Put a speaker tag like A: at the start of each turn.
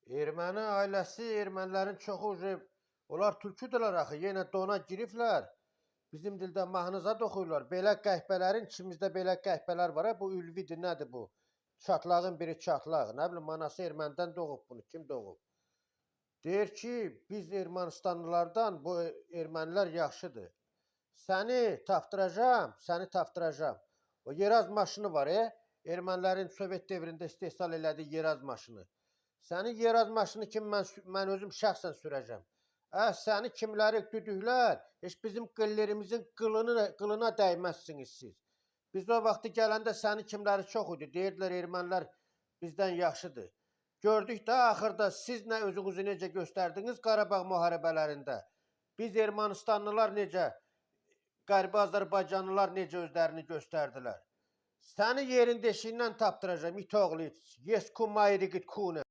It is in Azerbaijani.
A: Erməni ailəsi, ermənilərin çoxu onlar türküdürlər axı, yenə dona giriblər. Bizim dildə mahnıza da oxuyurlar. Belə qəhbələrin, içimizdə belə qəhbələr var. Bu ülvidir, nədir bu? Çatlağın biri çatlaq. Nə bilim, anası ermənidən doğub bunu. Kim doğub? Deyir ki, biz Ermənistanlılardan bu ermənilər yaxşıdır. Səni tapdıracam. O yeraz maşını var, ermənilərin Sovet devrində istehsal elədiyi yeraz maşını. Sənin yeraz maşını kimi mən özüm şəxsən sürəcəm. Səni kimləri düdüklər, heç bizim qıllerimizin qılına dəyməzsiniz siz. Biz o vaxtı gələndə səni kimləri çox idi. Deyirdilər, ermənilər bizdən yaxşıdır. Gördük də, axırda siz nə özünüzü necə göstərdiniz Qarabağ müharibələrində. Biz Ermənistanlılar necə, Qərbi Azərbaycanlılar necə özlərini göstərdilər. Səni yerin deşiyindən tapdıracam, it oğlu, yes kumayri git kune.